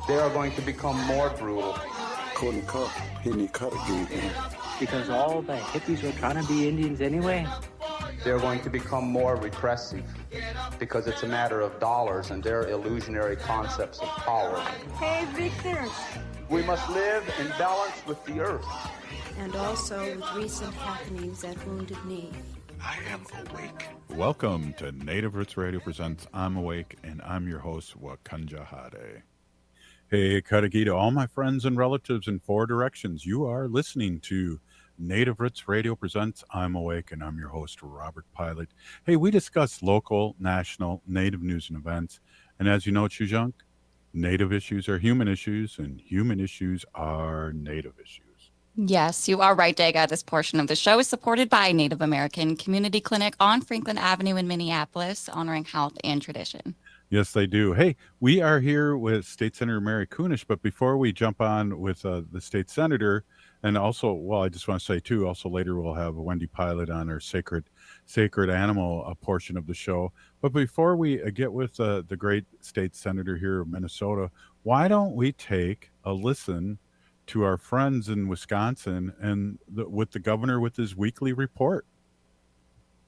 They are going to become more brutal. Couldn't cut. He need cut again. Because all the hippies were trying to be Indians anyway. They're going to become more repressive because it's a matter of dollars and their illusionary concepts of power. Hey, Victor. We must live in balance with the earth. And also with recent happenings at Wounded Knee. I am awake. Welcome to Native Roots Radio presents I'm Awake, and I'm your host, Wakanja Hade. Hey, Kadagi, to all my friends and relatives in four directions, you are listening to Native Roots Radio presents I'm Awake, and I'm your host, Robert Pilot. Hey, we discuss local, national, Native news and events. And as you know, Chujunk, Native issues are human issues, and human issues are Native issues. Yes, you are right, Daga. This portion of the show is supported by Native American Community Clinic on Franklin Avenue in Minneapolis, honoring health and tradition. Yes, they do. Hey, we are here with State Senator Mary Kunesh, but before we jump on with the state senator, and also, well, I just want to say too, also later we'll have Wendy Pilot on our sacred animal portion of the show. But before we get with the great state senator here of Minnesota, why don't we take a listen to our friends in Wisconsin and with the governor with his weekly report.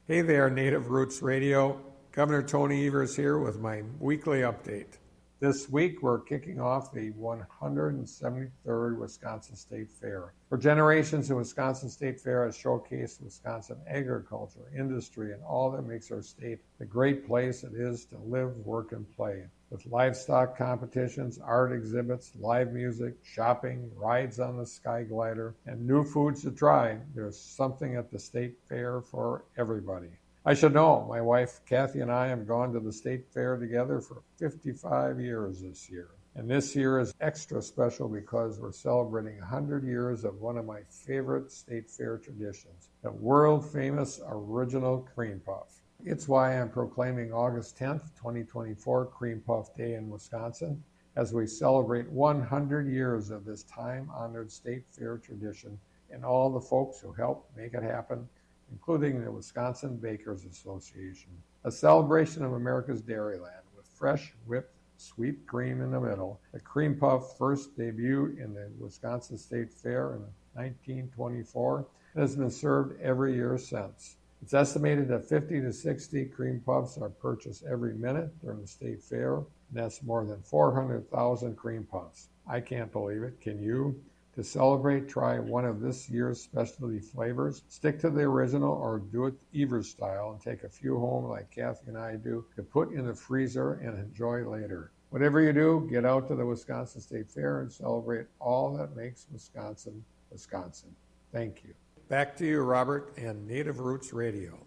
Hey there, Native Roots Radio. Governor Tony Evers here with my weekly update. This week, we're kicking off the 173rd Wisconsin State Fair. For generations, the Wisconsin State Fair has showcased Wisconsin agriculture, industry, and all that makes our state the great place it is to live, work, and play. With livestock competitions, art exhibits, live music, shopping, rides on the Sky Glider, and new foods to try, there's something at the State Fair for everybody. I should know, my wife Kathy and I have gone to the State Fair together for 55 years this year. And this year is extra special because we're celebrating 100 years of one of my favorite State Fair traditions, the world-famous original cream puff. It's why I'm proclaiming August 10th, 2024 Cream Puff Day in Wisconsin, as we celebrate 100 years of this time-honored State Fair tradition and all the folks who helped make it happen, including the Wisconsin Bakers Association. A celebration of America's Dairyland with fresh, whipped, sweet cream in the middle. The cream puff first debuted in the Wisconsin State Fair in 1924 and has been served every year since. It's estimated that 50 to 60 cream puffs are purchased every minute during the State Fair, and that's more than 400,000 cream puffs. I can't believe it. Can you? To celebrate, try one of this year's specialty flavors. Stick to the original or do it Evers style and take a few home like Kathy and I do to put in the freezer and enjoy later. Whatever you do, get out to the Wisconsin State Fair and celebrate all that makes Wisconsin, Wisconsin. Thank you. Back to you, Robert, and Native Roots Radio.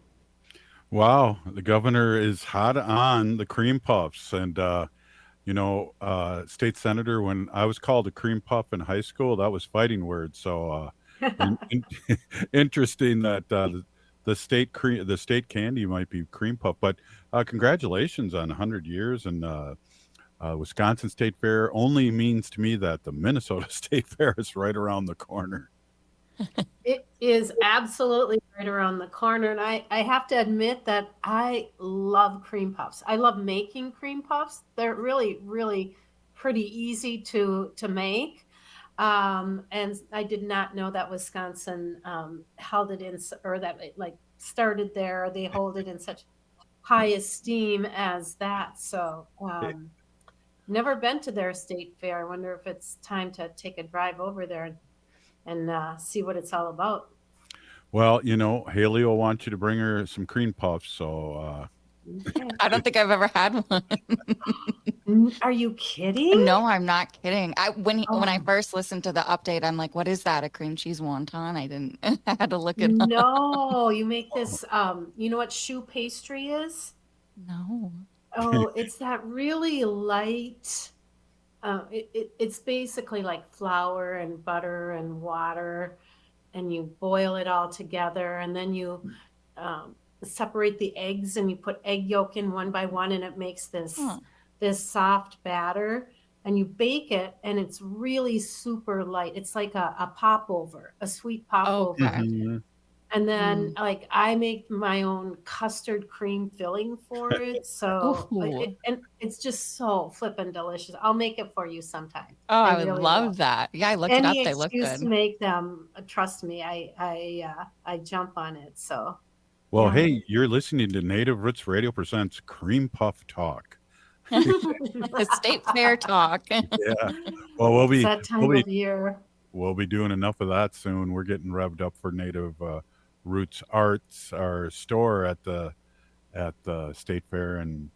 Wow, the governor is hot on the cream puffs. And, state senator, when I was called a cream puff in high school, that was fighting words. So interesting that the state candy might be cream puff. But congratulations on 100 years. And Wisconsin State Fair only means to me that the Minnesota State Fair is right around the corner. It is absolutely right around the corner. And I have to admit that I love cream puffs. I love making cream puffs. They're really, really pretty easy to make. And I did not know that Wisconsin held it in, or that it like started there. They hold it in such high esteem as that. So never been to their state fair. I wonder if it's time to take a drive over there and see what it's all about. Well, Haley will want you to bring her some cream puffs. So I don't think I've ever had one. Are you kidding? No, I'm not kidding. When I first listened to the update, I'm like, what is that? A cream cheese wonton? I didn't. I had to look it up. No, you make this. You know what choux pastry is? No. Oh, it's that really light. It's basically like flour and butter and water, and you boil it all together, and then you separate the eggs, and you put egg yolk in one by one, and it makes this soft batter, and you bake it, and it's really super light. It's like a popover, a sweet popover. Okay. Mm-hmm. And then like I make my own custard cream filling for it. So Ooh. and it's just so flippin' delicious. I'll make it for you sometime. Oh, I I would really will. love that. Yeah, I looked it up. Any They look excuse good. to make them, trust me, I jump on it. So Well, yeah. hey, you're listening to Native Roots Radio presents Cream Puff Talk. State fair talk. Yeah. Well, we'll It's be that we'll time be of year. we'll be doing enough of that soon. We're getting revved up for Native Roots Arts, our store at the state fair, and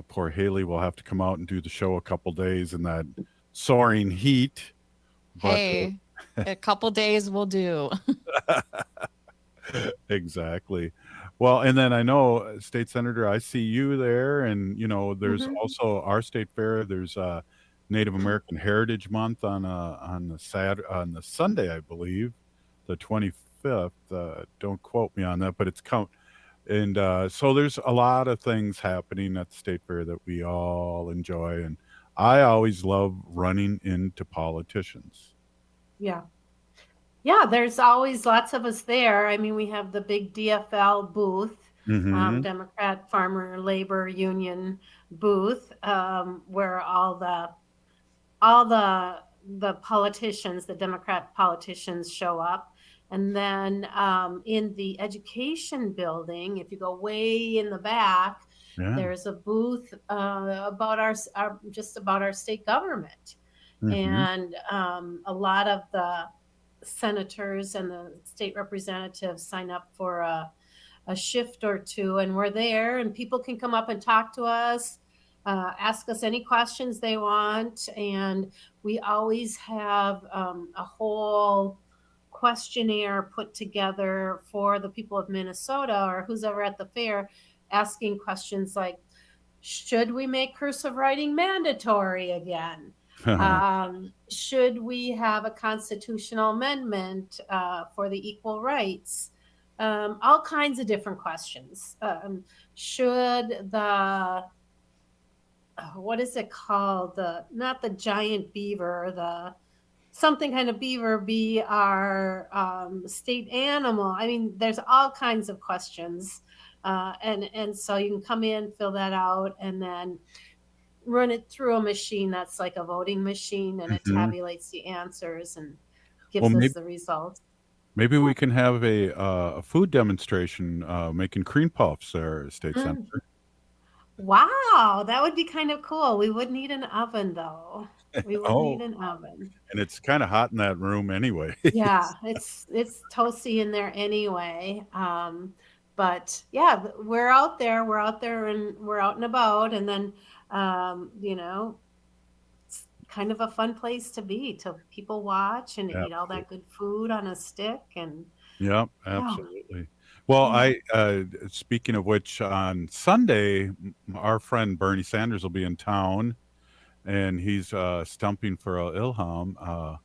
poor Haley will have to come out and do the show a couple days in that soaring heat. But Hey, a couple days will do. exactly. Well, and then I know, State Senator, I see you there, and there's Mhm. also our state fair. There's Native American Heritage Month on the Sunday, I believe, the 25th. Don't quote me on that, but it's count. And so there's a lot of things happening at the state fair that we all enjoy, and I always love running into politicians. Yeah. Yeah, there's always lots of us there. I mean, we have the big DFL booth, Mm-hmm. Democrat Farmer Labor Union booth, where all the politicians, the Democrat politicians show up. And then in the education building, if you go way in the back, Yeah. there's a booth about just about our state government. Mm-hmm. And a lot of the senators and the state representatives sign up for a shift or two, and we're there, and people can come up and talk to us, ask us any questions they want, and we always have a whole questionnaire put together for the people of Minnesota or who's ever at the fair, asking questions like, should we make cursive writing mandatory again? Should we have a constitutional amendment for the equal rights? All kinds of different questions. Should what is it called? Not the giant beaver, the something kind of beaver be our state animal? I mean, there's all kinds of questions. And so you can come in, fill that out, and then run it through a machine that's like a voting machine, and it Mhm. tabulates the answers and Well, gives us maybe the results. maybe we can have a food demonstration making cream puffs there, State Mm. Senator. Wow, that would be kind of cool. We would need an oven though. We would Oh, need an oven. and it's kind of hot in that room anyway. Yeah, it's toasty in there anyway. But yeah, we're out there. We're out there and we're out and about, and then it's kind of a fun place to be. To people watch and eat all that Absolutely. good food on a stick, and Yep, yeah, absolutely. Well, yeah. speaking of which, on Sunday, our friend Bernie Sanders will be in town, and he's stumping for Ilham,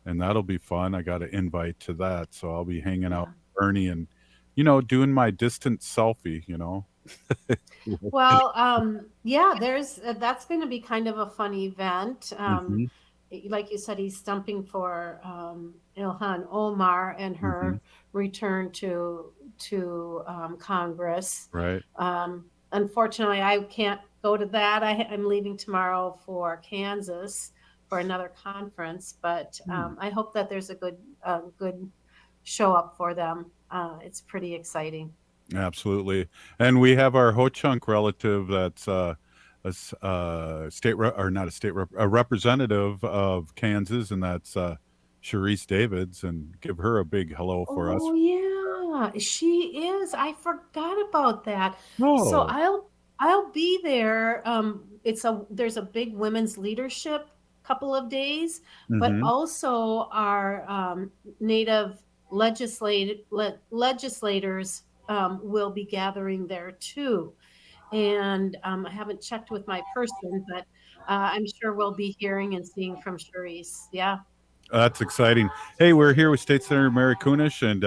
and that'll be fun. I got an invite to that, so I'll be hanging out Yeah. with Bernie and doing my distant selfie. Well, yeah, there's that's going to be kind of a fun event. Hmm. Like you said, he's stumping for Ilhan Omar and Hmm. her return to Congress. Right. Unfortunately, I can't go to that. I'm leaving tomorrow for Kansas for another conference, but I hope that there's a good show up for them. It's pretty exciting. Absolutely. And we have our Ho Chunk relative that's state or not a state a representative of Kansas, and that's Sharice Davids, and give her a big hello for us. Oh yeah, she is. I forgot about that. So Oh. I'll be there. There's a big women's leadership couple of days, but Hmm. also our native legislators will be gathering there too. And I haven't checked with my person, but I'm sure we'll be hearing and seeing from Charisse. Yeah. That's exciting. Hey, we're here with State Senator Mary Kunesh, and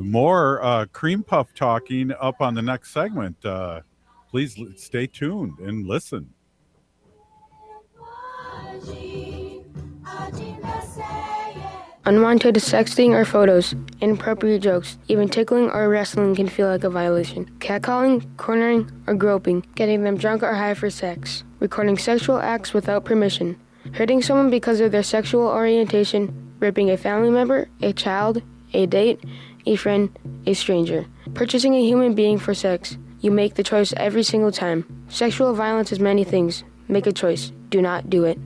more cream puff talking up on the next segment. Please stay tuned and listen. Unwanted sexting or photos, inappropriate jokes, even tickling or wrestling can feel like a violation. Catcalling, cornering, or groping, getting them drunk or high for sex, recording sexual acts without permission, hurting someone because of their sexual orientation, raping a family member, a child, a date, a friend, a stranger, purchasing a human being for sex. You make the choice every single time. Sexual violence is many things. Make a choice. Do not do it.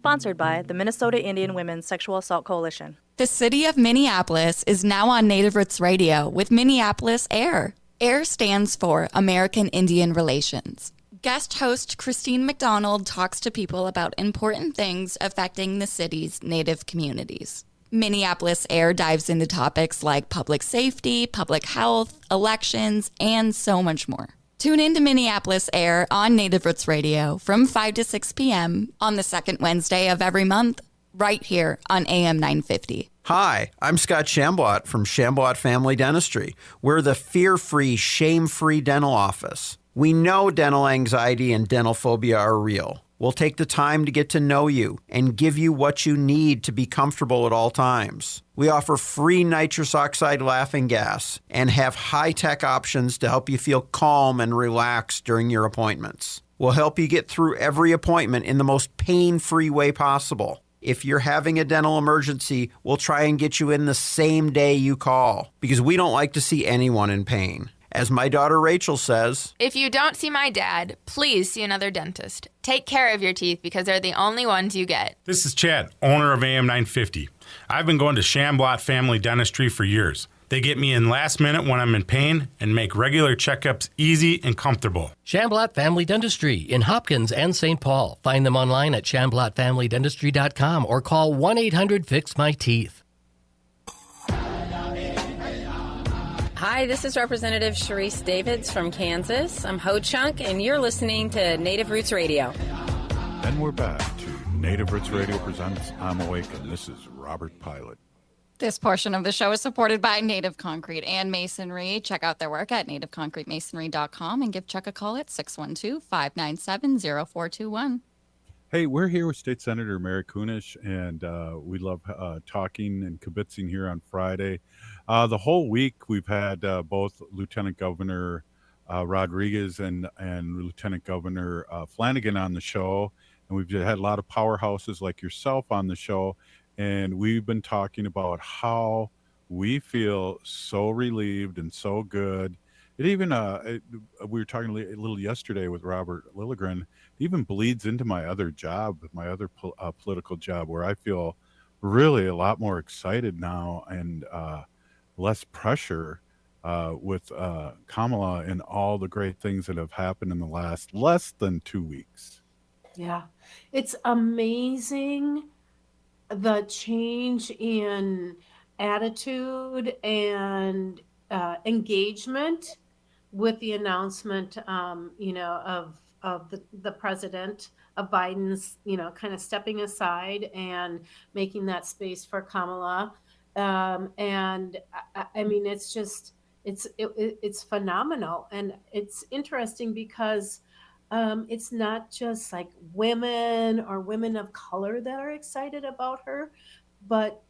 Sponsored by the Minnesota Indian Women's Sexual Assault Coalition. The city of Minneapolis is now on Native Roots Radio with Minneapolis AIR. AIR stands for American Indian Relations. Guest host Christine McDonald talks to people about important things affecting the city's Native communities. Minneapolis AIR dives into topics like public safety, public health, elections, and so much more. Tune in to Minneapolis AIR on Native Roots Radio from 5 to 6 p.m. on the second Wednesday of every month, right here on AM 950. Hi, I'm Scott Shamblot from Shamblot Family Dentistry. We're the fear-free, shame-free dental office. We know dental anxiety and dental phobia are real. We'll take the time to get to know you and give you what you need to be comfortable at all times. We offer free nitrous oxide laughing gas and have high-tech options to help you feel calm and relaxed during your appointments. We'll help you get through every appointment in the most pain-free way possible. If you're having a dental emergency, we'll try and get you in the same day you call because we don't like to see anyone in pain. As my daughter Rachel says, if you don't see my dad, please see another dentist. Take care of your teeth because they're the only ones you get. This is Chad, owner of AM 950. I've been going to Shamblot Family Dentistry for years. They get me in last minute when I'm in pain and make regular checkups easy and comfortable. Shamblot Family Dentistry in Hopkins and St. Paul. Find them online at shamblotfamilydentistry.com or call 1-800-FIX-MY-TEETH. Hi, this is Representative Sharice Davids from Kansas. I'm Ho Chunk, and you're listening to Native Roots Radio. And we're back to Native Roots Radio presents I'm Awake, and this is Robert Pilot. This portion of the show is supported by Native Concrete and Masonry. Check out their work at nativeconcretemasonry.com and give Chuck a call at 612-597-0421. Hey, we're here with State Senator Mary Kunesh, and we love talking and kibitzing here on Friday. The whole week, we've had both Lieutenant Governor Rodriguez and Lieutenant Governor Flanagan on the show, and we've had a lot of powerhouses like yourself on the show, and we've been talking about how we feel so relieved and so good. It even, we were talking a little yesterday with Robert Lilligren, it even bleeds into my other job, my other political job, where I feel really a lot more excited now and less pressure with Kamala and all the great things that have happened in the last less than 2 weeks. Yeah, it's amazing the change in attitude and engagement with the announcement, of the president, of Biden's, kind of stepping aside and making that space for Kamala. And I mean, it's just, it's phenomenal. And it's interesting because it's not just like women or women of color that are excited about her, but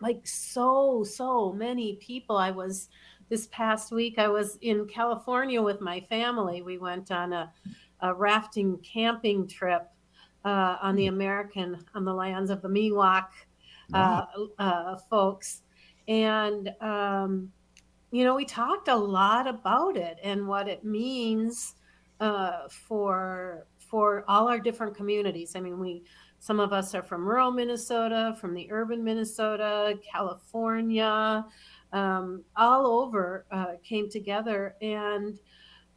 like so many people. This past week, I was in California with my family. We went on a rafting camping trip on the lands of the Miwok folks. And, we talked a lot about it and what it means for all our different communities. I mean, some of us are from rural Minnesota, from the urban Minnesota, California, all over came together. And,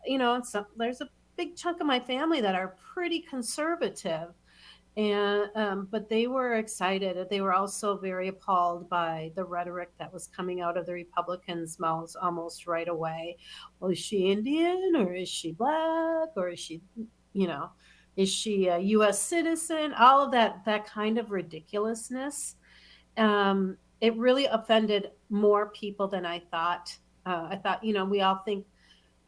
there's a big chunk of my family that are pretty conservative. And but they were excited. They were also very appalled by the rhetoric that was coming out of the Republicans' mouths almost right away. Well, is she Indian or is she Black or is she, is she a U.S. citizen? All of that kind of ridiculousness. It really offended more people than I thought. I thought, we all think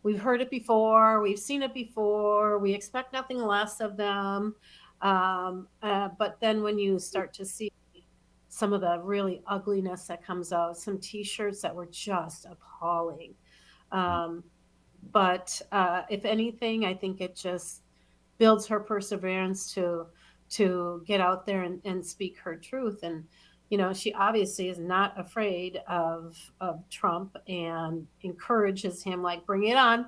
we've heard it before, we've seen it before, we expect nothing less of them. But then when you start to see some of the really ugliness that comes out, some T-shirts that were just appalling. But if anything, I think it just builds her perseverance to get out there and speak her truth. And she obviously is not afraid of Trump and encourages him, like, bring it on,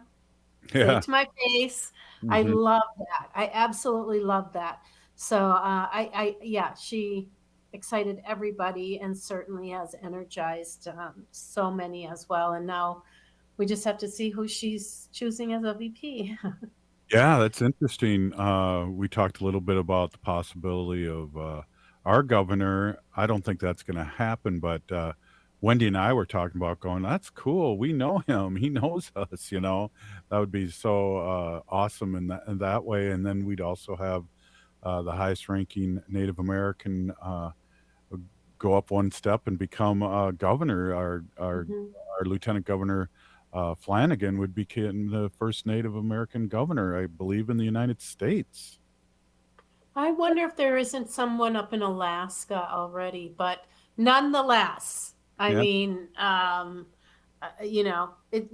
say Yeah. it to my face. I love that. I absolutely love that. So she excited everybody and certainly has energized so many as well. And now we just have to see who she's choosing as a VP. Yeah, that's interesting. We talked a little bit about the possibility of our governor. I don't think that's going to happen, but Wendy and I were talking about going, that's cool. We know him. He knows us, That would be so awesome in that way. And then we'd also have the highest ranking Native American go up one step and become governor. Our Lieutenant Governor Flanagan would become the first Native American governor, I believe, in the United States. I wonder if there isn't someone up in Alaska already, but nonetheless, I Yeah. mean,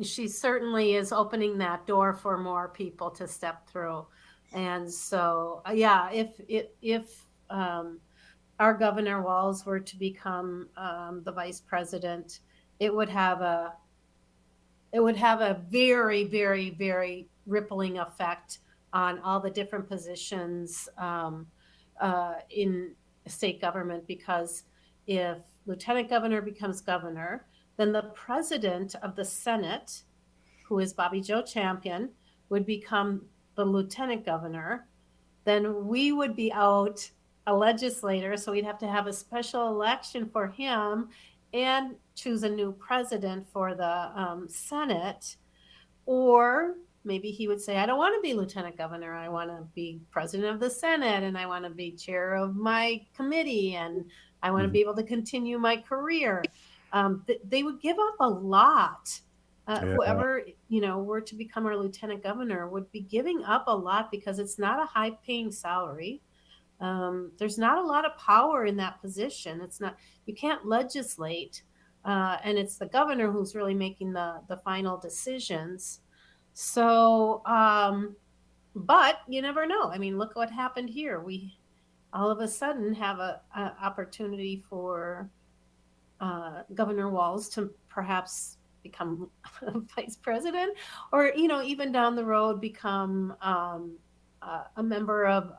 she certainly is opening that door for more people to step through. And so, if our Governor Walz were to become the vice president, it would have a very, very, very rippling effect on all the different positions in state government, because if Lieutenant Governor becomes governor, then the president of the Senate, who is Bobby Joe Champion, would become the lieutenant governor. Then we would be out a legislator, so we'd have to have a special election for him and choose a new president for the Senate. Or maybe he would say, I don't want to be lieutenant governor. I want to be president of the Senate, and I want to be chair of my committee, and I want to be able to continue my career. They would give up a lot. Whoever, were to become our lieutenant governor would be giving up a lot, because it's not a high paying salary. There's not a lot of power in that position. You can't legislate. And it's the governor who's really making the final decisions. So, but you never know. I mean, look what happened here. We all of a sudden have a opportunity for Governor Walz to perhaps become vice president, or even down the road become a member of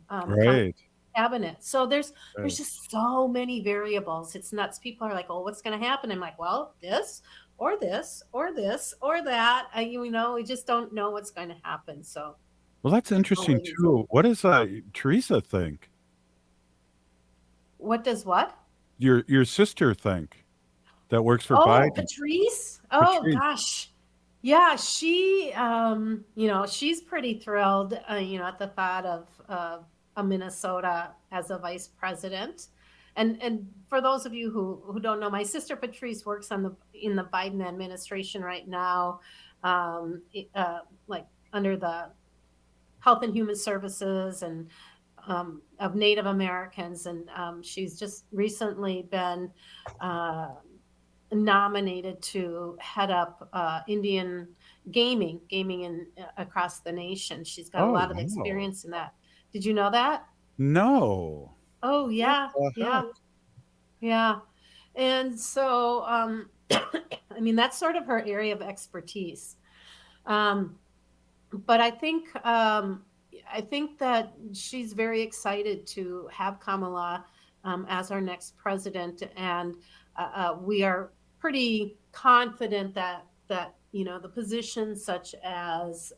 Right. cabinet. So there's just so many variables. It's nuts. People are like, "Oh, what's going to happen?" I'm like, "Well, this or this or this or that." We just don't know what's going to happen. So, Well, that's interesting too. What does Teresa think? What does what? Your sister think that works for Oh, Biden? Patrice? Oh, Patrice. gosh. Yeah, she, she's pretty thrilled, at the thought of a Minnesota as a vice president. And for those of you who don't know, my sister Patrice works in the Biden administration right now, like under the Health and Human Services and of Native Americans, and she's just recently been nominated to head up Indian gaming across the nation. She's got a lot of experience in that. Did you know that? No. Oh yeah, yeah. And so, I mean, that's sort of her area of expertise. But I think that she's very excited to have Kamala as our next president, and we are pretty confident that the positions such as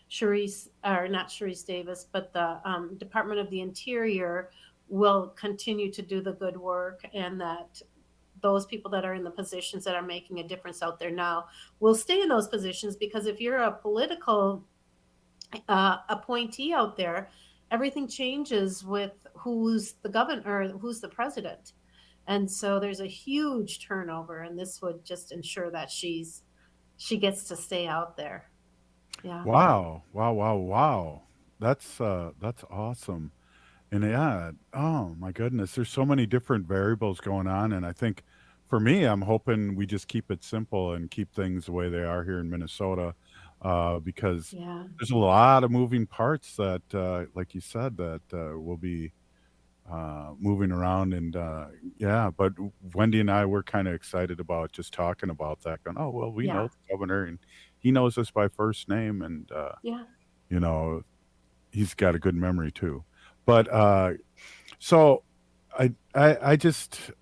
Sharice, or not Sharice Davis, but the Department of the Interior will continue to do the good work, and that those people that are in the positions that are making a difference out there now will stay in those positions, because if you're a political appointee out there, everything changes with who's the governor or who's the president. And so there's a huge turnover, and this would just ensure that she gets to stay out there. Yeah. Wow. That's awesome. And yeah, oh my goodness, there's so many different variables going on. And I think for me, I'm hoping we just keep it simple and keep things the way they are here in Minnesota, because Yeah. there's a lot of moving parts that, like you said, that will be moving around. And yeah, but Wendy and I were kind of excited about just talking about that, going, oh, well, we Yeah. know the governor and he knows us by first name. And, Yeah. you know, he's got a good memory too. But so I just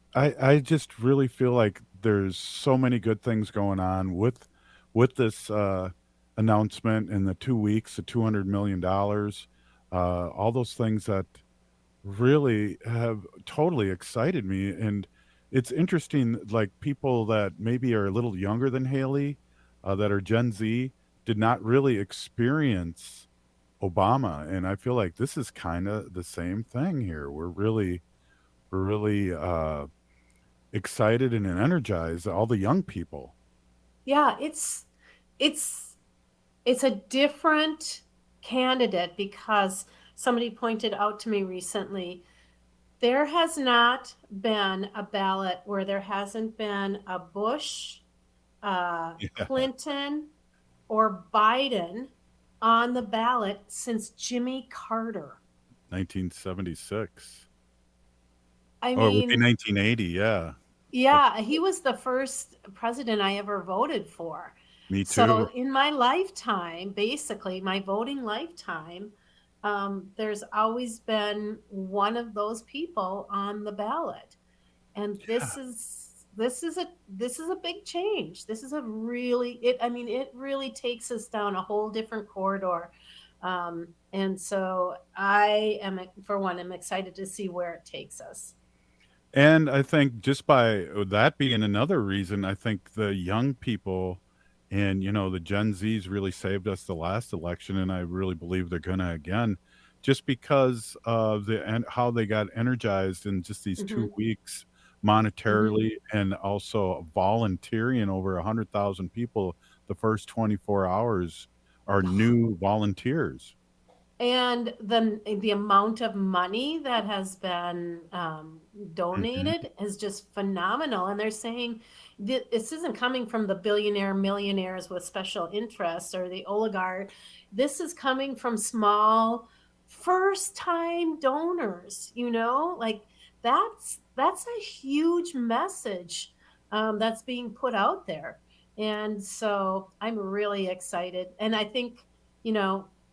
really feel like there's so many good things going on with this announcement in the 2 weeks, the $200 million, all those things that really have totally excited me. And it's interesting, like people that maybe are a little younger than Haley, that are Gen Z, did not really experience Obama. And I feel like this is kind of the same thing here. We're really excited and energized, all the young people. Yeah, it's a different candidate because somebody pointed out to me recently there has not been a ballot where there hasn't been a Bush, Clinton, or Biden on the ballot since Jimmy Carter. 1976. I Oh, it would be mean, 1980, yeah. yeah, he was the first president I ever voted for. Me So too. in my lifetime, basically my voting lifetime, there's always been one of those people on the ballot, and this is a big change. This is a really it really takes us down a whole different corridor, and so I am, for one, I'm excited to see where it takes us. And I think just by that being another reason, I think the young people and, the Gen Zs really saved us the last election. And I really believe they're going to again, just because of and how they got energized in just these 2 weeks monetarily and also volunteering. Over 100,000 people the first 24 hours are new volunteers. And the amount of money that has been donated is just phenomenal. And they're saying this isn't coming from the millionaires with special interests or the oligarch. This is coming from small, first-time donors. Like that's a huge message that's being put out there. And so I'm really excited. And I think,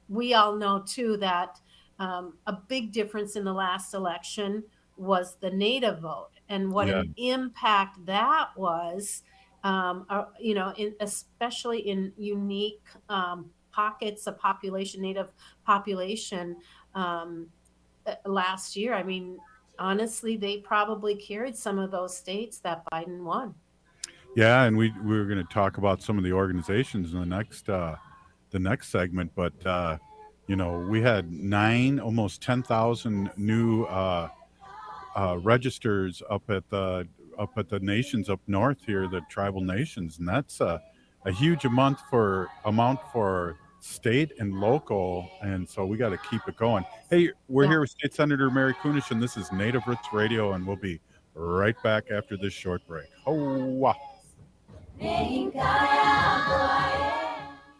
we all know too that a big difference in the last election was the Native vote and what Yeah. an impact that was, especially in unique pockets of population, Native population last year. I mean, honestly, they probably carried some of those states that Biden won. Yeah, and we were going to talk about some of the organizations in the next segment, but we had almost 10,000 new registers up at the nations up north here, the tribal nations, and that's a huge amount for state and local, and so we got to keep it going. Hey, we're here with State Senator Mary Kunesh, and this is Native Roots Radio, and we'll be right back after this short break. Hoa.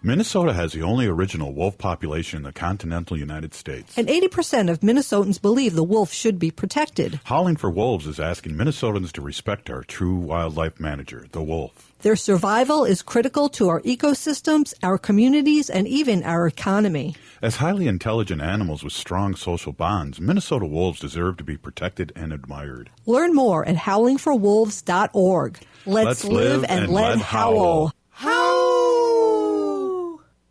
Minnesota has the only original wolf population in the continental United States. And 80% of Minnesotans believe the wolf should be protected. Howling for Wolves is asking Minnesotans to respect our true wildlife manager, the wolf. Their survival is critical to our ecosystems, our communities, and even our economy. As highly intelligent animals with strong social bonds, Minnesota wolves deserve to be protected and admired. Learn more at howlingforwolves.org. Let's live and let howl.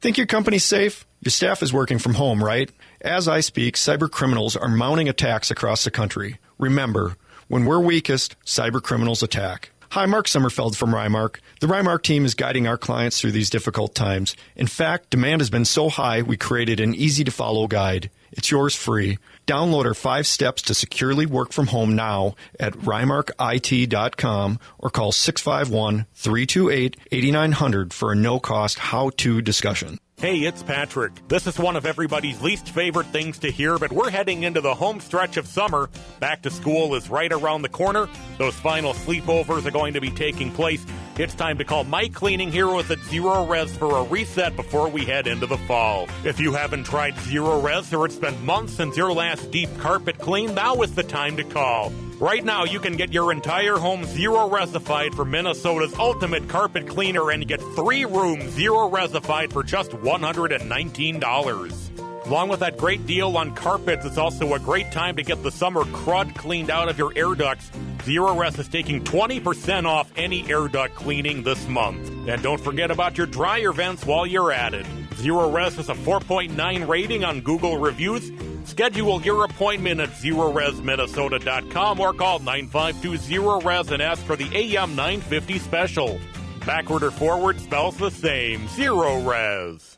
Think your company's safe? Your staff is working from home, right? As I speak, cyber criminals are mounting attacks across the country. Remember, when we're weakest, cyber criminals attack. Hi, Mark Sommerfeld from Rymark. The Rymark team is guiding our clients through these difficult times. In fact, demand has been so high, we created an easy-to-follow guide. It's yours free. Download our 5 steps to securely work from home now at rymarkit.com or call 651-328-8900 for a no-cost how-to discussion. Hey, it's Patrick. This is one of everybody's least favorite things to hear, but we're heading into the home stretch of summer. Back to school is right around the corner. Those final sleepovers are going to be taking place. It's time to call My Cleaning Heroes at Zero Res for a reset before we head into the fall. If you haven't tried Zero Res or it's been months since your last deep carpet clean, now is the time to call. Right now, you can get your entire home Zero Resified for Minnesota's ultimate carpet cleaner and get 3 rooms Zero Resified for just $119. Along with that great deal on carpets, it's also a great time to get the summer crud cleaned out of your air ducts. Zero Res is taking 20% off any air duct cleaning this month. And don't forget about your dryer vents while you're at it. Zero Res has a 4.9 rating on Google Reviews. Schedule your appointment at ZeroResMinnesota.com or call 952-ZERO-RES and ask for the AM 950 special. Backward or forward spells the same. Zero Res.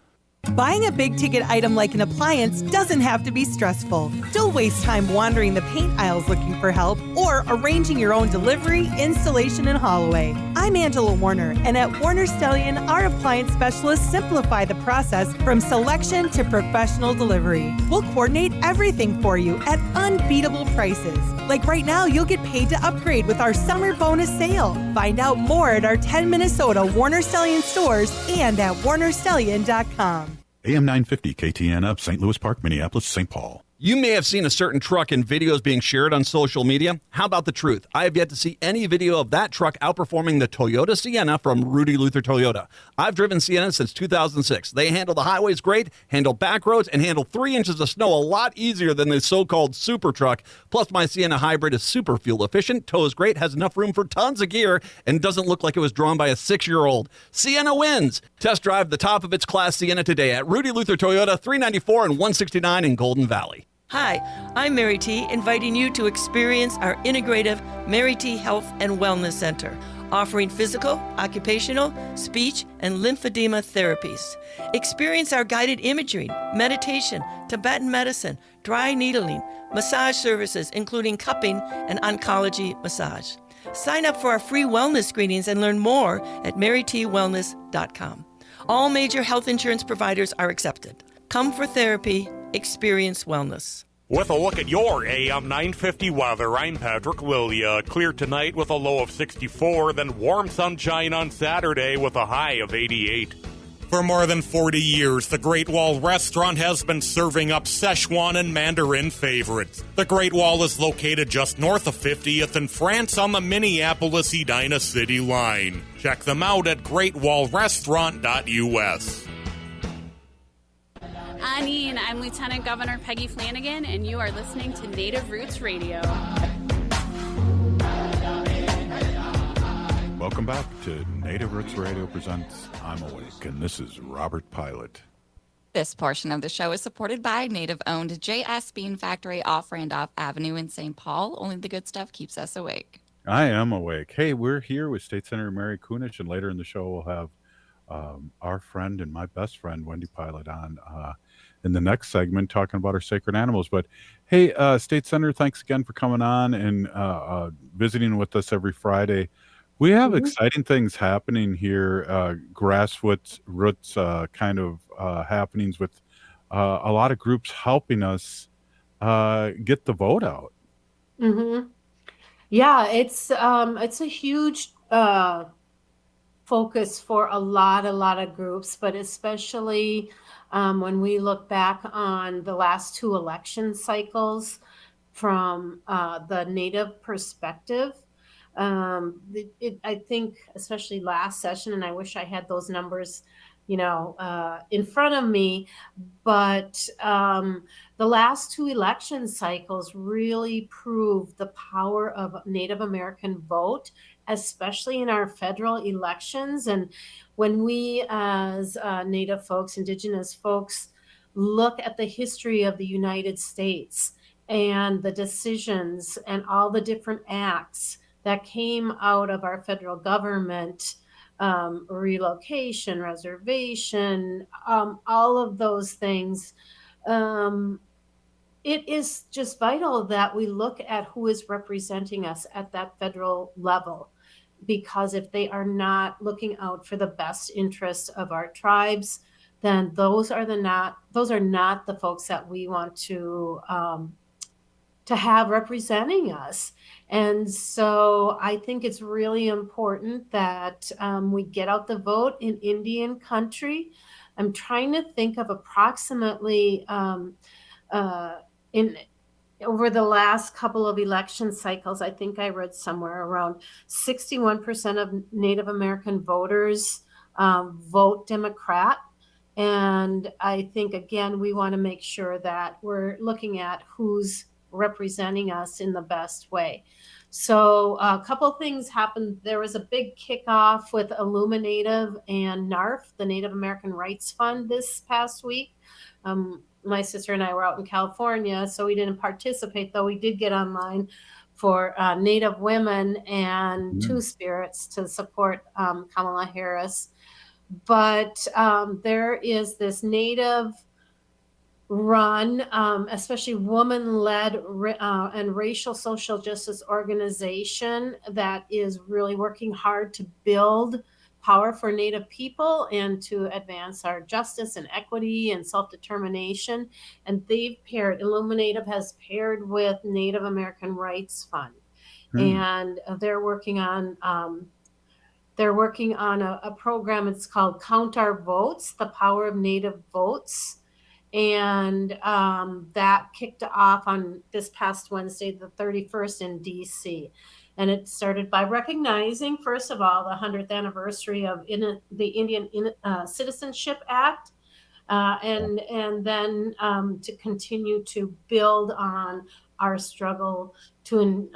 Buying a big-ticket item like an appliance doesn't have to be stressful. Don't waste time wandering the paint aisles looking for help or arranging your own delivery, installation, and haul-away. I'm Angela Warner, and at Warner Stellian, our appliance specialists simplify the process from selection to professional delivery. We'll coordinate everything for you at unbeatable prices. Like right now, you'll get paid to upgrade with our summer bonus sale. Find out more at our 10 Minnesota Warner Stellian stores and at warnerstellian.com. AM 950 KTN up, St. Louis Park, Minneapolis, St. Paul. You may have seen a certain truck in videos being shared on social media. How about the truth? I have yet to see any video of that truck outperforming the Toyota Sienna from Rudy Luther Toyota. I've driven Sienna since 2006. They handle the highways great, handle back roads, and handle 3 inches of snow a lot easier than the so-called super truck. Plus, my Sienna Hybrid is super fuel efficient, tows great, has enough room for tons of gear, and doesn't look like it was drawn by a 6-year-old. Sienna wins! Test drive the top of its class Sienna today at Rudy Luther Toyota, 394 and 169 in Golden Valley. Hi, I'm Mary T, inviting you to experience our integrative Mary T Health and Wellness Center, offering physical, occupational, speech, and lymphedema therapies. Experience our guided imagery, meditation, Tibetan medicine, dry needling, massage services, including cupping and oncology massage. Sign up for our free wellness screenings and learn more at marytwellness.com. All major health insurance providers are accepted. Come for therapy, experience wellness. With a look at your AM 950 weather, I'm Patrick Lilia. Clear tonight with a low of 64, then warm sunshine on Saturday with a high of 88. For more than 40 years, the Great Wall Restaurant has been serving up Szechuan and Mandarin favorites. The Great Wall is located just north of 50th in France on the Minneapolis-Edina City line. Check them out at greatwallrestaurant.us. Anine, I'm Lieutenant Governor Peggy Flanagan, and you are listening to Native Roots Radio. Welcome back to Native Roots Radio presents I'm Awake, and this is Robert Pilot. This portion of the show is supported by Native-owned J.S. Bean Factory off Randolph Avenue in St. Paul. Only the good stuff keeps us awake. I am awake. Hey, we're here with State Senator Mary Kunesh, and later in the show we'll have our friend and my best friend, Wendy Pilot, on in the next segment talking about our sacred animals. But hey, State Senator, thanks again for coming on and visiting with us every Friday. We have exciting things happening here, grassroots kind of happenings with a lot of groups helping us get the vote out. Mm-hmm. Yeah, it's a huge focus for a lot of groups, but especially when we look back on the last 2 election cycles from the Native perspective. I think especially last session, and I wish I had those numbers, in front of me, but the last 2 election cycles really proved the power of Native American vote, especially in our federal elections. And when we as Native folks, Indigenous folks, look at the history of the United States and the decisions and all the different acts that came out of our federal government, relocation, reservation, all of those things, it is just vital that we look at who is representing us at that federal level. Because if they are not looking out for the best interests of our tribes, then those are not the folks that we want to have representing us. And so I think it's really important that we get out the vote in Indian country. I'm trying to think of approximately over the last couple of election cycles, I think I read somewhere around 61% of Native American voters vote Democrat. And I think, again, we want to make sure that we're looking at who's representing us in the best way. So a couple things happened. There was a big kickoff with Illuminative and NARF, the Native American Rights Fund, this past week. My sister and I were out in California, so we didn't participate, though we did get online for Native women and Two Spirits to support Kamala Harris. But there is this Native run, especially woman-led and racial social justice organization that is really working hard to build power for Native people and to advance our justice and equity and self-determination. And Illuminative has paired with Native American Rights Fund. And they're working on a program. It's called Count Our Votes, the Power of Native Votes. And that kicked off on this past Wednesday, the 31st in DC. And it started by recognizing, first of all, the 100th anniversary of the Indian Citizenship Act, and then to continue to build on our struggle towards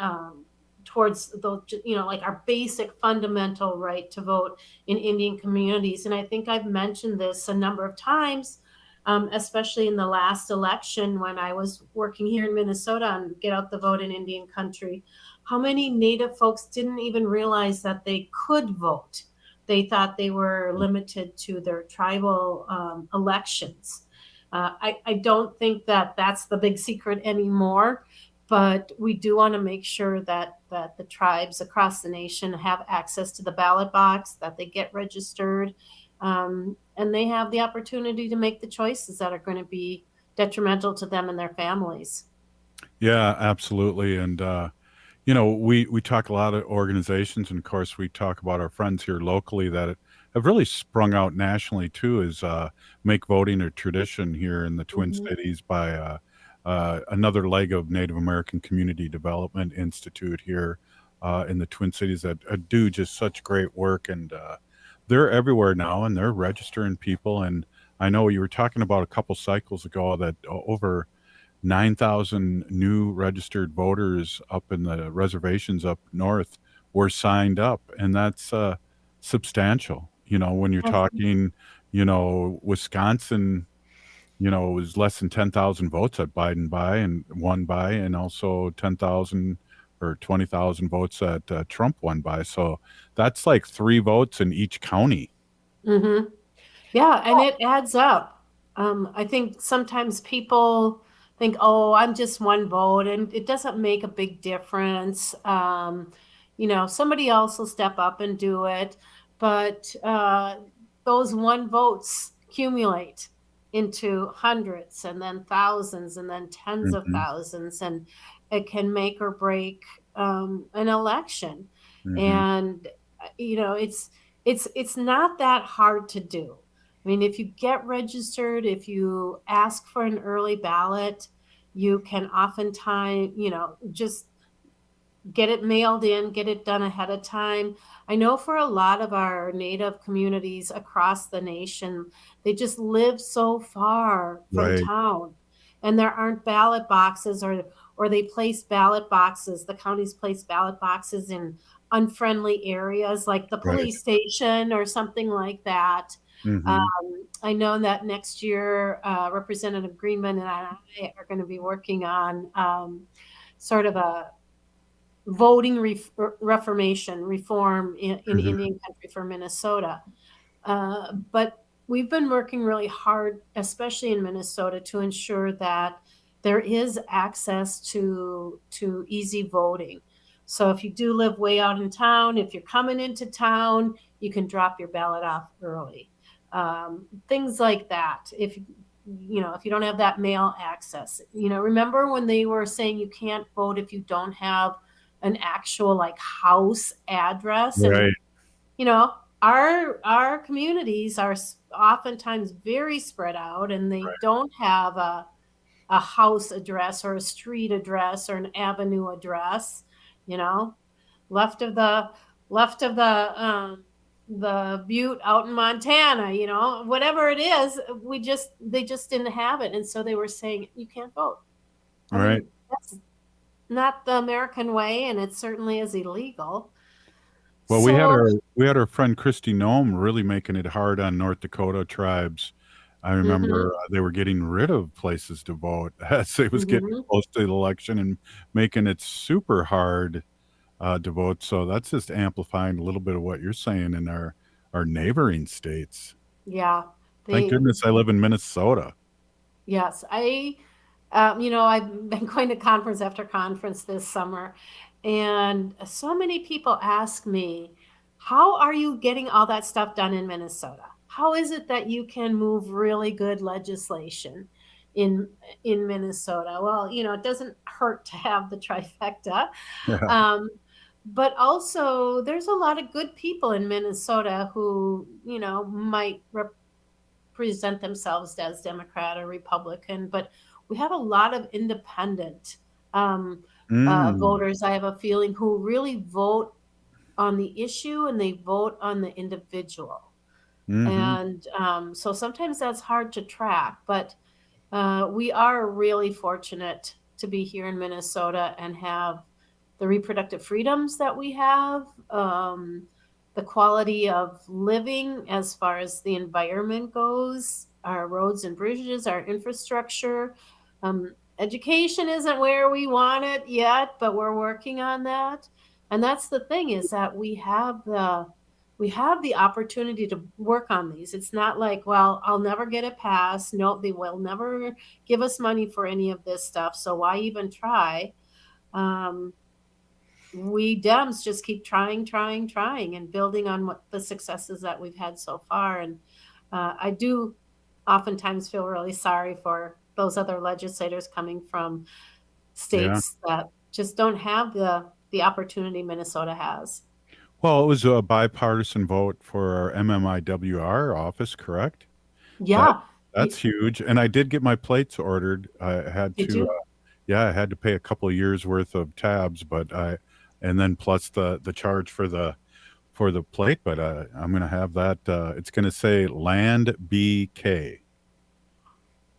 those, like our basic fundamental right to vote in Indian communities. And I think I've mentioned this a number of times, especially in the last election when I was working here in Minnesota on Get Out the Vote in Indian Country. How many Native folks didn't even realize that they could vote? They thought they were limited to their tribal elections. I don't think that that's the big secret anymore, but we do want to make sure that the tribes across the nation have access to the ballot box, that they get registered, and they have the opportunity to make the choices that are going to be detrimental to them and their families. Yeah, absolutely. And, we talk a lot of organizations, and of course we talk about our friends here locally that have really sprung out nationally too, is make voting a tradition here in the Twin Cities by another leg of Native American Community Development Institute here in the Twin Cities that do just such great work. And they're everywhere now, and they're registering people. And I know you were talking about a couple cycles ago that over 9,000 new registered voters up in the reservations up north were signed up. And that's substantial. When you're talking, Wisconsin, it was less than 10,000 votes that Biden won by, and also 10,000 or 20,000 votes that Trump won by. So that's like 3 votes in each county. Mm-hmm. Yeah, and it adds up. I think sometimes people think, oh, I'm just one vote, and it doesn't make a big difference. Somebody else will step up and do it. But those one votes accumulate into hundreds and then thousands and then tens of thousands, and it can make or break an election. And it's not that hard to do. I mean, if you get registered, if you ask for an early ballot, you can oftentimes just get it mailed in, get it done ahead of time. I know for a lot of our Native communities across the nation, they just live so far from town, and there aren't ballot boxes, or they place ballot boxes. The counties place ballot boxes in unfriendly areas like the police station or something like that. I know that next year, Representative Greenman and I are going to be working on sort of a voting reform in Indian Country for Minnesota. But we've been working really hard, especially in Minnesota, to ensure that there is access to easy voting. So if you do live way out in town, if you're coming into town, you can drop your ballot off early. things like that. If you don't have that mail access, remember when they were saying you can't vote if you don't have an actual like house address, and Right. our communities are oftentimes very spread out, and they don't have a house address or a street address or an avenue address, left of the butte out in Montana, whatever it is, they just didn't have it. And so they were saying, you can't vote. I Right. mean, that's not the American way, and it certainly is illegal. Well, So, we had our friend Christy Nome really making it hard on North Dakota tribes. I remember they were getting rid of places to vote as it was getting mhm. close to the election and making it super hard to vote. So that's just amplifying a little bit of what you're saying in our neighboring states. Yeah, Thank goodness I live in Minnesota. yes, I've been going to conference after conference this summer, and so many people ask me, how are you getting all that stuff done in Minnesota? How is it that you can move really good legislation in Minnesota? Well, it doesn't hurt to have the trifecta. Yeah. But also, there's a lot of good people in Minnesota who, might present themselves as Democrat or Republican, but we have a lot of independent Mm. voters, I have a feeling, who really vote on the issue and they vote on the individual. Mhm. And so sometimes that's hard to track, but we are really fortunate to be here in Minnesota and have the reproductive freedoms that we have, the quality of living as far as the environment goes, our roads and bridges, our infrastructure. Education isn't where we want it yet, but we're working on that. And that's the thing, is that we have the opportunity to work on these. It's not like, well, I'll never get it passed. No, they will never give us money for any of this stuff. So why even try? We Dems just keep trying, and building on what the successes that we've had so far. And I do oftentimes feel really sorry for those other legislators coming from Yeah. states that just don't have the opportunity Minnesota has. Well, it was a bipartisan vote for our MMIWR office, correct? That Yeah. that's huge. And I did get my plates ordered. I had Did to you? yeah, I had to pay a couple of years worth of tabs, but and then plus the charge for the plate, but I'm going to have that it's going to say Land BK.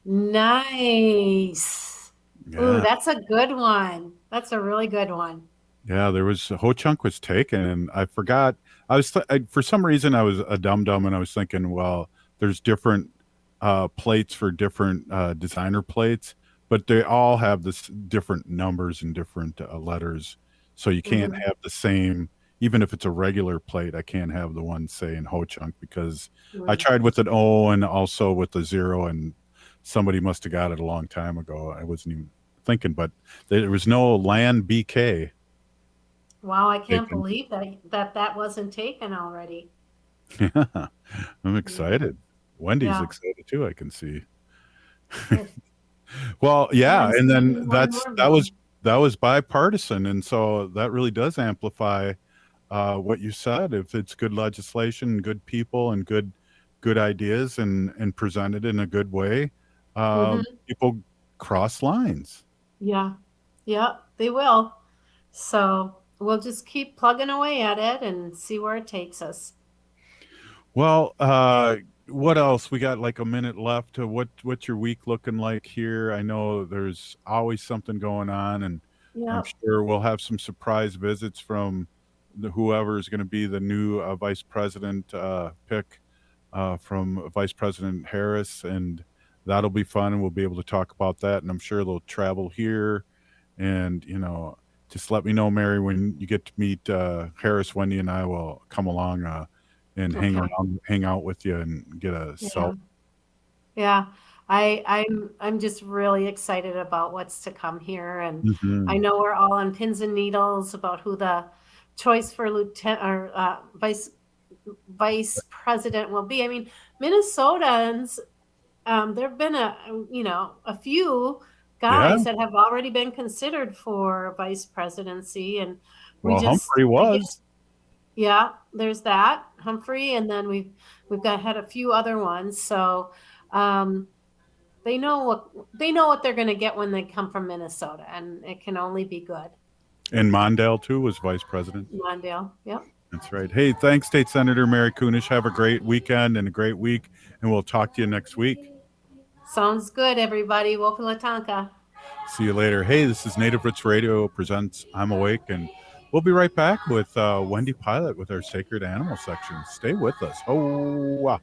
Nice. Ooh, Yeah. that's a good one. That's a really good one. Yeah, there was Ho Chunk was taken, and I forgot. For some reason I was a dum dum, and I was thinking, well, there's different plates for different designer plates, but they all have this different numbers and different letters, so you can't Mhm. have the same. Even if it's a regular plate, I can't have the one saying Ho Chunk because I Mm. tried with an O and also with the zero, and somebody must have got it a long time ago. I wasn't even thinking, but there was no Land BK. Wow, I can't Taken. believe that wasn't taken already. Yeah, I'm excited. Wendy's Yeah. excited too, I can see. Good. Well, Yeah, yeah, I'm and seeing then more and more of that was them. bipartisan, and so that really does amplify what you said. If it's good legislation, good people, and good ideas, and presented in a good way, Mhm. people cross lines. Yeah. Yeah, they will. So we'll just keep plugging away at it and see where it takes us. Well, what else? We got like a minute left. What's your week looking like here? I know there's always something going on, and I'm Yep. sure we'll have some surprise visits from whoever is going to be the new vice president pick from Vice President Harris, and that'll be fun, and we'll be able to talk about that. And I'm sure they'll travel here, and just let me know, Mary, when you get to meet Harris. Wendy and I will come along and Okay. hang out with you and get a Yeah. self. Yeah. I'm just really excited about what's to come here. And I Mhm. know we're all on pins and needles about who the choice for lieutenant or vice vice president will be. I mean, Minnesotans, there have been a few guys that have already been considered for vice presidency, and Humphrey was. Yeah, there's that Humphrey, and then we've had a few other ones. So they know what they're going to get when they come from Minnesota, and it can only be good. And Mondale too was vice president. Mondale, yep. That's right. Hey, thanks, State Senator Mary Kunesh. Have a great weekend and a great week, and we'll talk to you next week. Sounds good, everybody. Wopilatanka. See you later. Hey, this is Native Roots Radio presents I'm Awake, and we'll be right back with Wendy Pilot with our Sacred Animal section. Stay with us. Oh,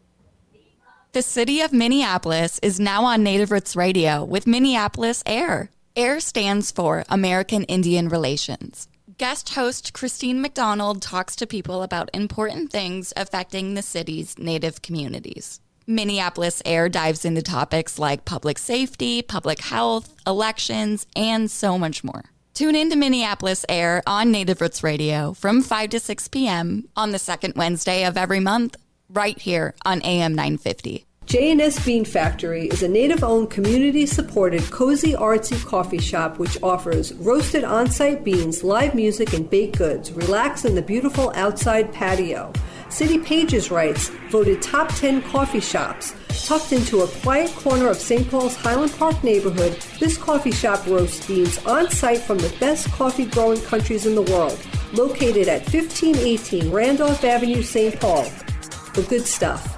The city of Minneapolis is now on Native Roots Radio with Minneapolis AIR. AIR stands for American Indian Relations. Guest host Christine McDonald talks to people about important things affecting the city's Native communities. Minneapolis AIR dives into topics like public safety, public health, elections, and so much more. Tune in to Minneapolis AIR on Native Roots Radio from 5 to 6 p.m. on the second Wednesday of every month, right here on AM 950. J&S Bean Factory is a Native-owned, community-supported, cozy, artsy coffee shop which offers roasted on-site beans, live music, and baked goods. Relax in the beautiful outside patio. City Pages writes, voted top 10 coffee shops. Tucked into a quiet corner of St. Paul's Highland Park neighborhood, this coffee shop roasts beans on-site from the best coffee-growing countries in the world. Located at 1518 Randolph Avenue, St. Paul. The good stuff.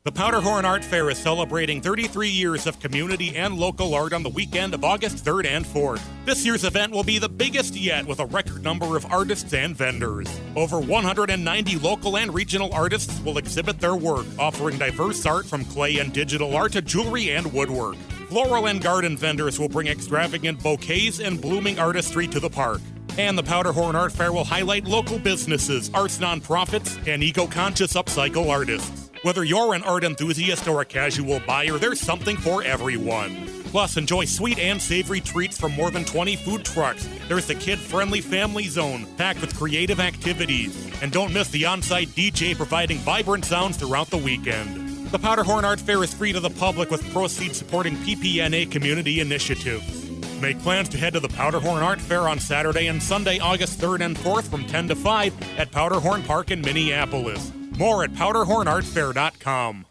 The Powderhorn Art Fair is celebrating 33 years of community and local art on the weekend of August 3rd and 4th. This year's event will be the biggest yet with a record number of artists and vendors. Over 190 local and regional artists will exhibit their work, offering diverse art from clay and digital art to jewelry and woodwork. Floral and garden vendors will bring extravagant bouquets and blooming artistry to the park. And the Powderhorn Art Fair will highlight local businesses, arts nonprofits, and eco-conscious upcycle artists. Whether you're an art enthusiast or a casual buyer, there's something for everyone. Plus, enjoy sweet and savory treats from more than 20 food trucks. There's the kid-friendly family zone, packed with creative activities. And don't miss the on-site DJ providing vibrant sounds throughout the weekend. The Powderhorn Art Fair is free to the public with proceeds supporting PPNA community initiatives. Make plans to head to the Powderhorn Art Fair on Saturday and Sunday, August 3rd and 4th from 10 to 5 at Powderhorn Park in Minneapolis. More at powderhornartfair.com.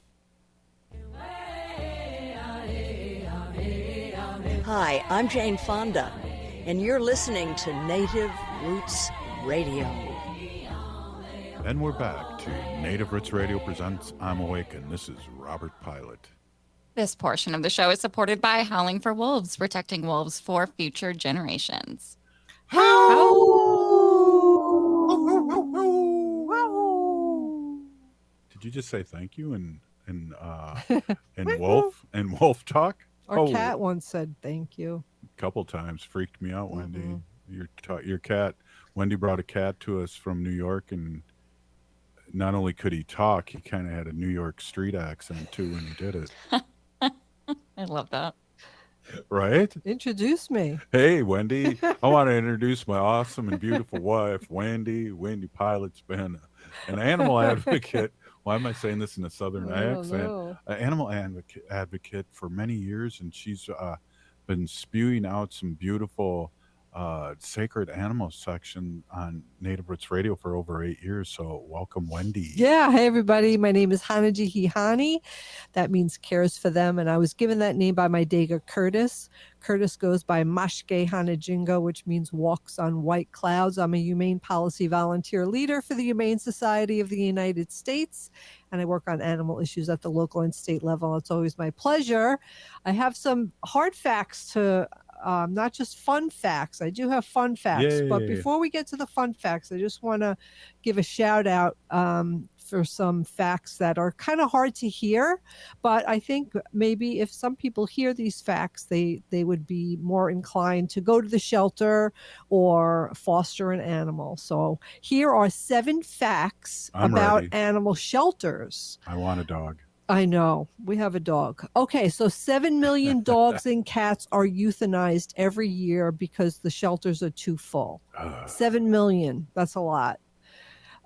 Hi, I'm Jane Fonda, and you're listening to Native Roots Radio. And we're back to Native Roots Radio presents I'm Awake, and this is Robert Pilot. This portion of the show is supported by Howling for Wolves, protecting wolves for future generations. Did you just say thank you and wolf talk? Our cat once said thank you. A couple times. Freaked me out, Wendy. Your cat. Wendy brought a cat to us from New York, and not only could he talk, he kind of had a New York street accent too when he did it. I love that. Right? Introduce me. Hey, Wendy. I want to introduce my awesome and beautiful wife, Wendy. Wendy Pilot's been an animal advocate. Why am I saying this in a Southern accent? An animal advocate for many years, and she's been spewing out some beautiful sacred animal section on Native Roots Radio for over 8 years. So welcome, Wendy. Yeah. Hey, everybody. My name is Hanaji Hihani. That means cares for them. And I was given that name by my Dega Curtis. Curtis goes by Mashke Hanajingo, which means walks on white clouds. I'm a humane policy volunteer leader for the Humane Society of the United States, and I work on animal issues at the local and state level. It's always my pleasure. I have some hard facts to not just fun facts. I do have fun facts. Yay. But before we get to the fun facts, I just want to give a shout out for some facts that are kind of hard to hear. But I think maybe if some people hear these facts, they would be more inclined to go to the shelter or foster an animal. So here are 7 facts about animal shelters. I want a dog. I know. We have a dog. Okay, so 7 million dogs and cats are euthanized every year because the shelters are too full. 7 million. That's a lot.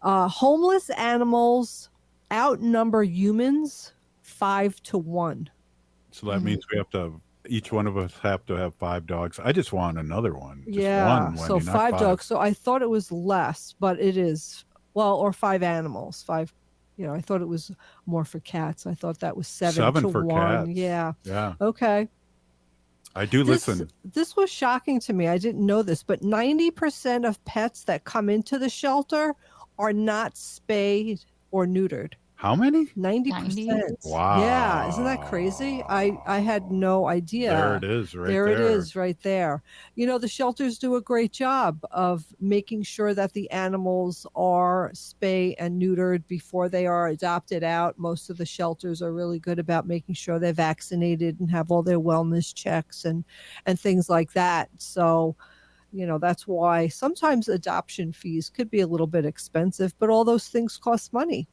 Homeless animals outnumber humans 5-1. So that means we have to, each one of us have to have 5 dogs. I just want another one. Just Yeah, one, so Wendy, not 5 dogs. So I thought it was less, but it is, well, or 5 animals. 5, I thought it was more for cats. I thought that was 7 for 1. cats. Yeah. Yeah. Okay. I do listen. This was shocking to me. I didn't know this, but 90% of pets that come into the shelter are not spayed or neutered. How many? 90%. Wow. Yeah, isn't that crazy? I had no idea. There it is, right There it there. is, right there. The shelters do a great job of making sure that the animals are spay and neutered before they are adopted out. Most of the shelters are really good about making sure they're vaccinated and have all their wellness checks and things like that. So, that's why sometimes adoption fees could be a little bit expensive, but all those things cost money.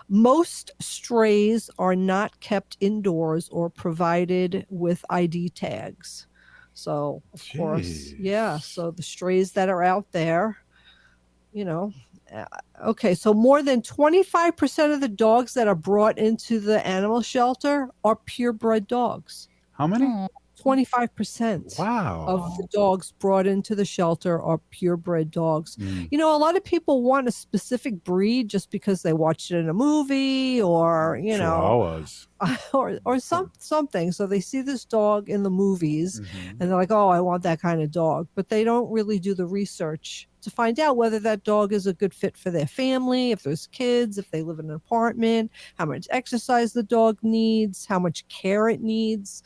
Most strays are not kept indoors or provided with ID tags. So, of course, yeah. So the strays that are out there, okay. So more than 25% of the dogs that are brought into the animal shelter are purebred dogs. How many? 25% of the dogs brought into the shelter are purebred dogs. A lot of people want a specific breed just because they watched it in a movie or, Chihuahuas. or something. So they see this dog in the movies and they're like, oh, I want that kind of dog. But they don't really do the research to find out whether that dog is a good fit for their family, if there's kids, if they live in an apartment, how much exercise the dog needs, how much care it needs.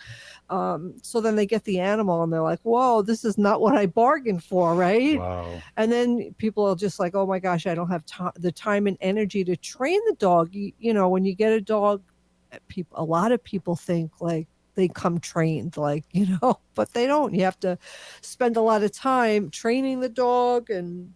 So then they get the animal and they're like, whoa, this is not what I bargained for, right? Wow. And then people are just like, oh my gosh, I don't have the time and energy to train the dog. When you get a dog, a lot of people think like they come trained, but they don't. You have to spend a lot of time training the dog and,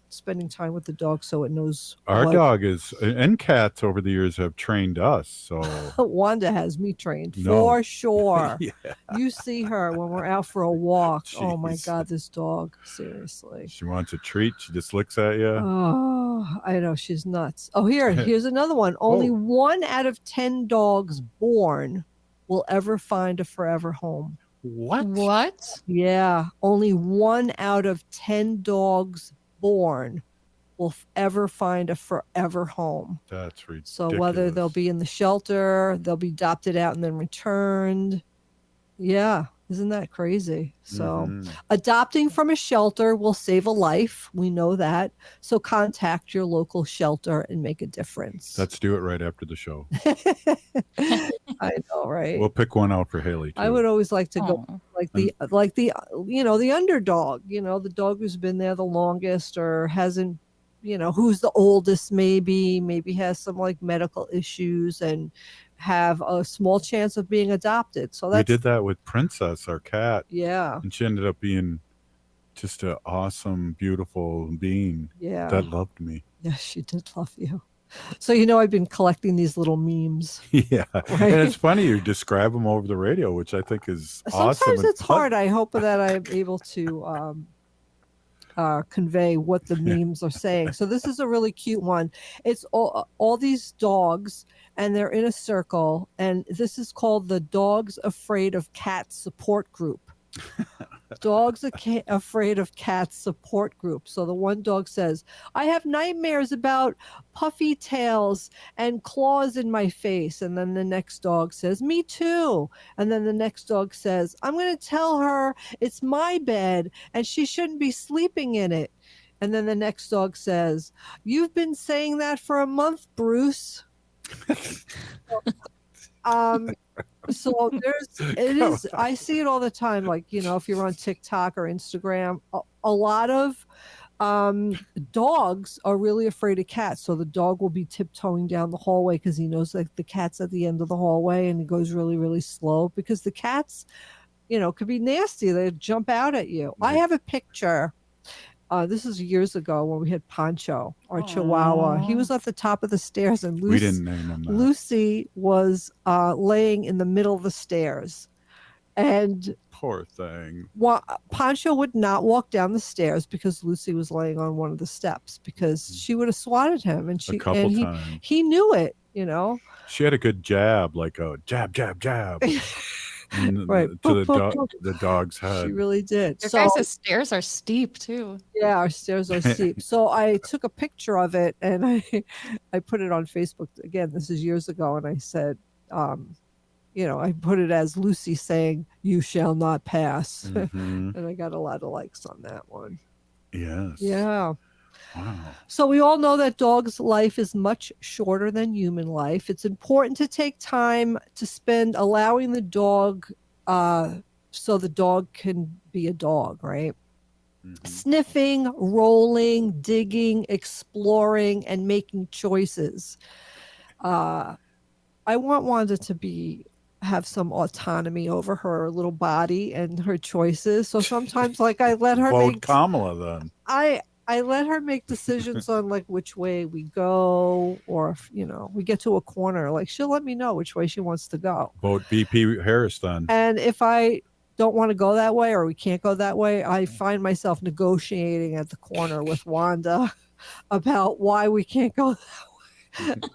spending time with the dog so it knows. Our dog is, and cats over the years have trained us. So Wanda has me trained No. for sure. Yeah. You see her when we're out for a walk. Oh my God, this dog, seriously. She wants a treat. She just looks at you. Oh, I know, she's nuts. Oh, here's another one. Only 1 out of 10 dogs born will ever find a forever home. What? Yeah, only 1 out of 10 dogs born will ever find a forever home. That's ridiculous. So whether they'll be in the shelter, they'll be adopted out and then returned. Yeah, isn't that crazy? So adopting from a shelter will save a life. We know that. So contact your local shelter and make a difference. Let's do it right after the show. I know, right? We'll pick one out for Haley too. I would always like to go like the the underdog, the dog who's been there the longest or hasn't, who's the oldest, maybe has some like medical issues and have a small chance of being adopted. So we did that with Princess, our cat. Yeah. And she ended up being just an awesome, beautiful being that loved me. Yes, she did love you. So, I've been collecting these little memes. Yeah. Right? And it's funny, you describe them over the radio, which I think is awesome. Sometimes it's hard. I hope that I'm able to convey what the memes are saying. So this is a really cute one. It's all these dogs and they're in a circle, and this is called the Dogs Afraid of Cats support group. Dogs Afraid of Cats support group. So the one dog says, I have nightmares about puffy tails and claws in my face. And then the next dog says, me too. And then the next dog says, I'm going to tell her it's my bed and she shouldn't be sleeping in it. And then the next dog says, you've been saying that for a month, Bruce. So I see it all the time. Like, if you're on TikTok or Instagram, a lot of dogs are really afraid of cats. So the dog will be tiptoeing down the hallway because he knows like the cat's at the end of the hallway, and he goes really, really slow because the cats, could be nasty. They jump out at you. I have a picture. This is years ago when we had Pancho, our Chihuahua. He was at the top of the stairs, and We didn't name him that. Lucy was laying in the middle of the stairs. And Poor thing. Pancho would not walk down the stairs because Lucy was laying on one of the steps because she would have swatted him, and times. he knew it, you know. She had a good jab, like a jab, jab, jab. Right. To the dog's head. She really did. Your guys' stairs are steep too. Yeah, our stairs are steep. So I took a picture of it and I put it on Facebook. Again, this is years ago, and I said, I put it as Lucy saying, "You shall not pass," and I got a lot of likes on that one. Yes. Yeah. Wow. So we all know that dog's life is much shorter than human life. It's important to take time to spend allowing the dog so the dog can be a dog, right? Sniffing, rolling, digging, exploring, and making choices. I want Wanda to have some autonomy over her little body and her choices. So sometimes, like, I let her vote Kamala then. I let her make decisions on like which way we go, or if, we get to a corner, like she'll let me know which way she wants to go. Vote VP Harris then. And if I don't want to go that way or we can't go that way, I find myself negotiating at the corner with Wanda about why we can't go that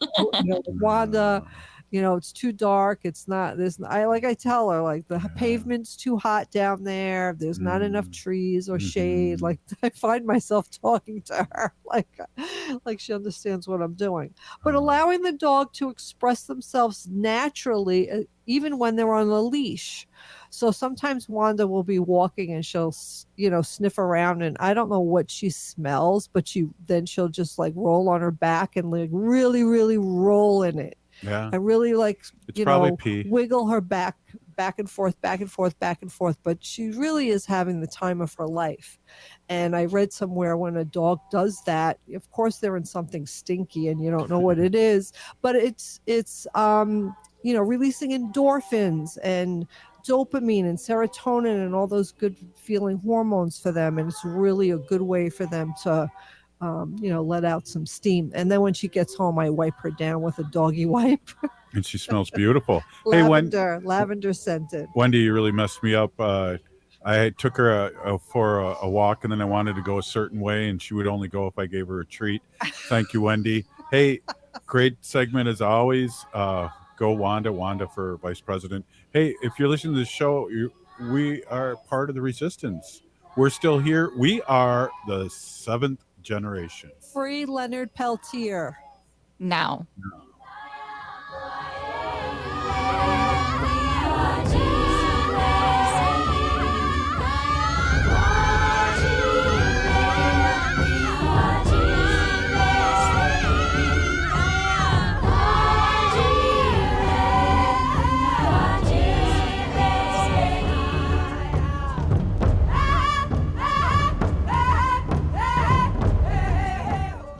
way. Wanda, it's too dark. It's not this. I tell her, like, the pavement's too hot down there. There's not enough trees or shade. Like, I find myself talking to her like she understands what I'm doing. But allowing the dog to express themselves naturally, even when they're on a leash. So sometimes Wanda will be walking and she'll, sniff around, and I don't know what she smells, but she'll just like roll on her back and like really, really roll in it. Yeah. I really pee. wiggle her back and forth, back and forth, back and forth. But she really is having the time of her life. And I read somewhere when a dog does that, of course they're in something stinky and you don't know what it is, but it's releasing endorphins and dopamine and serotonin and all those good feeling hormones for them. And it's really a good way for them to let out some steam. And then when she gets home, I wipe her down with a doggy wipe. And she smells beautiful. Lavender scented. Wendy, you really messed me up. I took her for a walk, and then I wanted to go a certain way, and she would only go if I gave her a treat. Thank you, Wendy. Hey, great segment as always. Go Wanda for vice president. Hey, if you're listening to this show, we are part of the resistance. We're still here. We are the 7th generation. Free Leonard Peltier. Now.